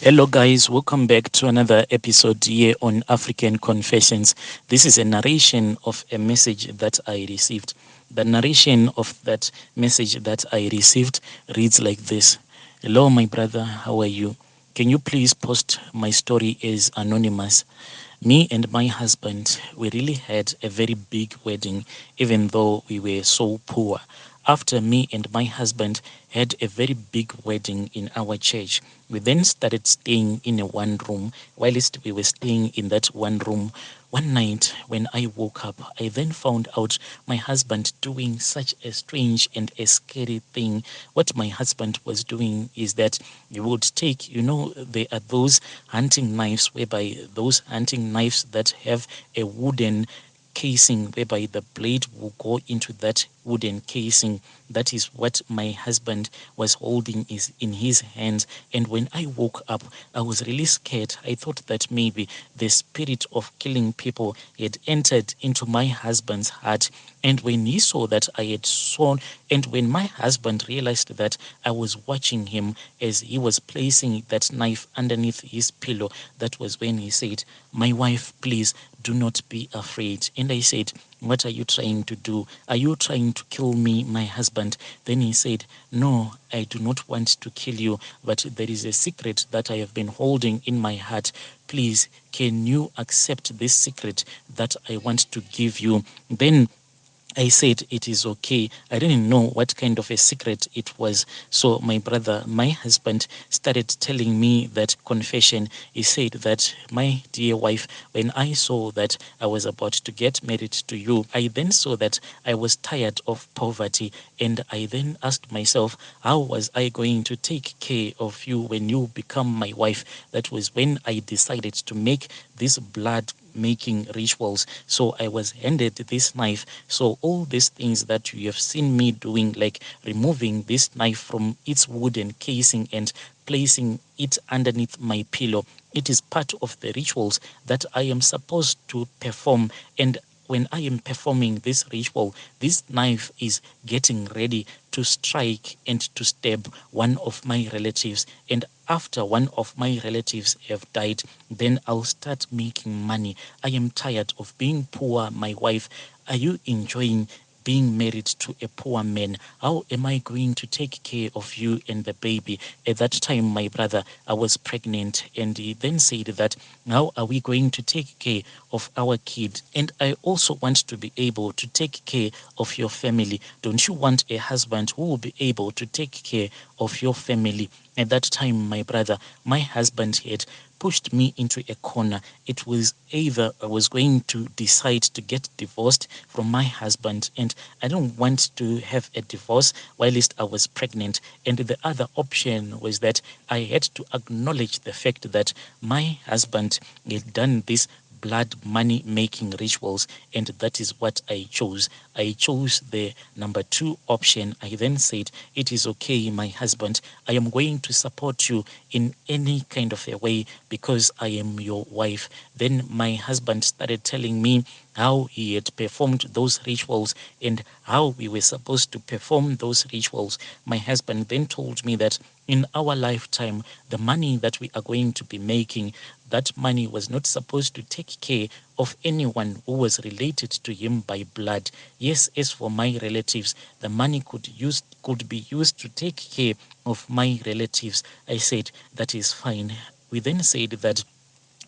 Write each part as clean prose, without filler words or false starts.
Hello, guys. Welcome back to another episode here on African Confessions. This is a narration of a message that I received. The narration of that message that I received reads like this. Hello, my brother. How are you? Can you please post my story as anonymous? Me and my husband, we really had a very big wedding, even though we were so poor. After me and my husband had a very big wedding in our church, we then started staying in a one room. Whilst we were staying in that one room, one night when I woke up, I then found out my husband doing such a strange and a scary thing. What my husband was doing is that he would take, there are those hunting knives, whereby those hunting knives that have a wooden casing whereby the blade will go into that wooden casing. That is what my husband was holding is in his hands. And when I woke up, I was really scared. I thought that maybe the spirit of killing people had entered into my husband's heart. And when he saw that I had sworn, and when my husband realized that I was watching him as he was placing that knife underneath his pillow, that was when he said, "My wife, please do not be afraid." And I said, "What are you trying to do? Are you trying to kill me, my husband?" Then he said, "No, I do not want to kill you, but there is a secret that I have been holding in my heart. Please, can you accept this secret that I want to give you?" Then I said, "It is okay." I didn't know what kind of a secret it was. So my brother, my husband, started telling me that confession. He said that, "My dear wife, when I saw that I was about to get married to you, I then saw that I was tired of poverty. And I then asked myself, how was I going to take care of you when you become my wife?" That was when I decided to make this blood making rituals. So I was handed this knife. So all these things that you have seen me doing, like removing this knife from its wooden casing and placing it underneath my pillow, it is part of the rituals that I am supposed to perform. And when I am performing this ritual, this knife is getting ready to strike and to stab one of my relatives. And after one of my relatives have died, then I'll start making money. I am tired of being poor, my wife. Are you enjoying being married to a poor man? How am I going to take care of you and the baby? At that time, my brother, I was pregnant, and he then said that, how are we going to take care of our kid? And I also want to be able to take care of your family. Don't you want a husband who will be able to take care of your family? At that time, my brother, my husband had pushed me into a corner. It was either I was going to decide to get divorced from my husband, and I don't want to have a divorce whilst I was pregnant. And the other option was that I had to acknowledge the fact that my husband had done this blood money making rituals, and that is what I chose. I chose the number two option. I then said, "It is okay, my husband. I am going to support you in any kind of a way because I am your wife." Then my husband started telling me how he had performed those rituals and how we were supposed to perform those rituals. My husband then told me that in our lifetime, the money that we are going to be making, that money was not supposed to take care of anyone who was related to him by blood. Yes, as for my relatives, the money could be used to take care of my relatives. I said, "That is fine." We then said that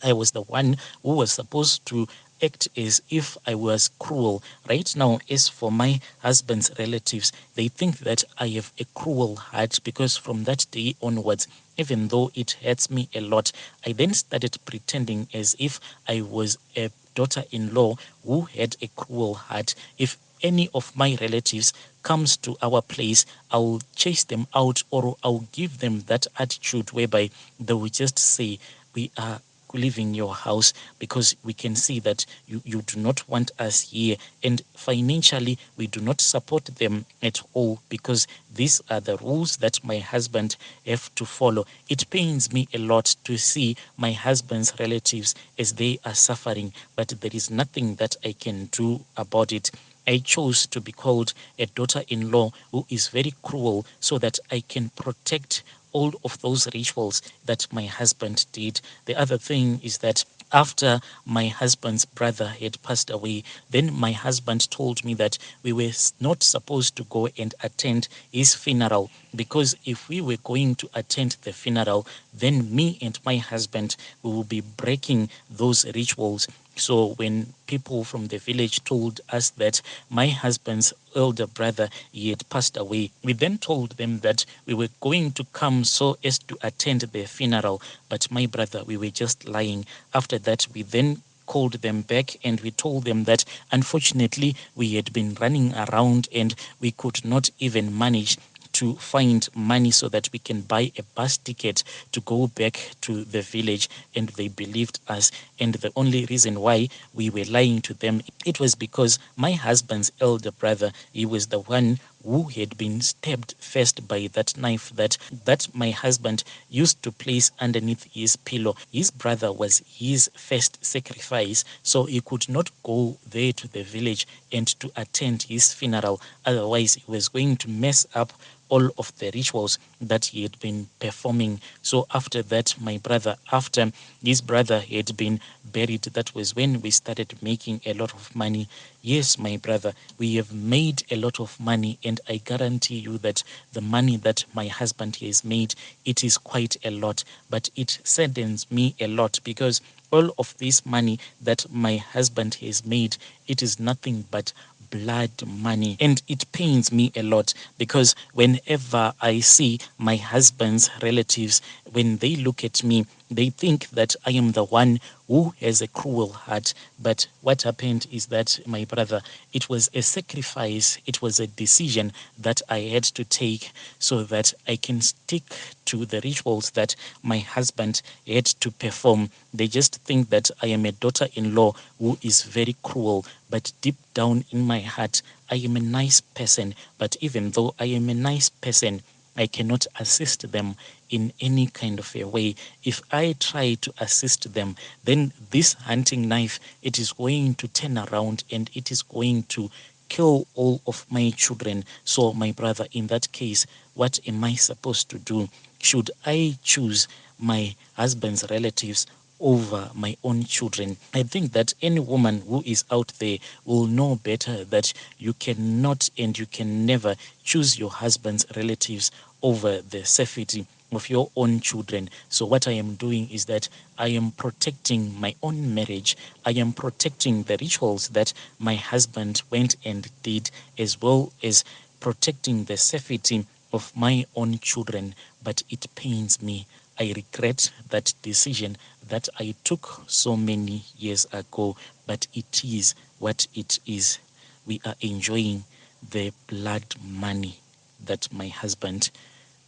I was the one who was supposed to act as if I was cruel. Right now, as for my husband's relatives, they think that I have a cruel heart because from that day onwards, even though it hurts me a lot, I then started pretending as if I was a daughter-in-law who had a cruel heart. If any of my relatives comes to our place, I'll chase them out, or I'll give them that attitude whereby they will just say, "We are leaving your house because we can see that you do not want us here, and financially we do not support them at all because these are the rules that my husband have to follow." It pains me a lot to see my husband's relatives as they are suffering, but there is nothing that I can do about it. I chose to be called a daughter-in-law who is very cruel so that I can protect all of those rituals that my husband did. The other thing is that after my husband's brother had passed away, then my husband told me that we were not supposed to go and attend his funeral, because if we were going to attend the funeral, then me and my husband, we will be breaking those rituals. So when people from the village told us that my husband's elder brother, he had passed away, we then told them that we were going to come so as to attend their funeral. But my brother, we were just lying. After that, we then called them back and we told them that unfortunately we had been running around and we could not even manage to find money so that we can buy a bus ticket to go back to the village, and they believed us. And the only reason why we were lying to them, it was because my husband's elder brother, he was the one who had been stabbed first by that knife that my husband used to place underneath his pillow. His brother was his first sacrifice, so he could not go there to the village and to attend his funeral. Otherwise, he was going to mess up all of the rituals that he had been performing. So after that, my brother, after his brother had been buried, that was when we started making a lot of money. Yes, my brother, we have made a lot of money, and I guarantee you that the money that my husband has made, it is quite a lot, but it saddens me a lot because all of this money that my husband has made, it is nothing but blood money, and it pains me a lot because whenever I see my husband's relatives, when they look at me, they think that I am the one who has a cruel heart. But what happened is that, my brother, it was a sacrifice, it was a decision that I had to take so that I can stick to the rituals that my husband had to perform. They just think that I am a daughter-in-law who is very cruel, but deep down in my heart, I am a nice person. But even though I am a nice person, I cannot assist them in any kind of a way. If I try to assist them, then this hunting knife, it is going to turn around and it is going to kill all of my children. So, my brother, in that case, what am I supposed to do? Should I choose my husband's relatives over my own children? I think that any woman who is out there will know better that you cannot and you can never choose your husband's relatives over the safety of your own children. So what I am doing is that I am protecting my own marriage. I am protecting the rituals that my husband went and did, as well as protecting the safety of my own children. But it pains me. I regret that decision that I took so many years ago, but it is what it is. We are enjoying the blood money that my husband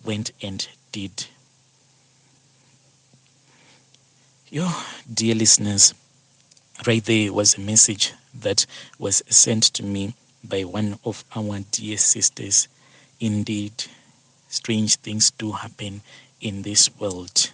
went and did. Yo, dear listeners, right there was a message that was sent to me by one of our dear sisters. Indeed, strange things do happen in this world.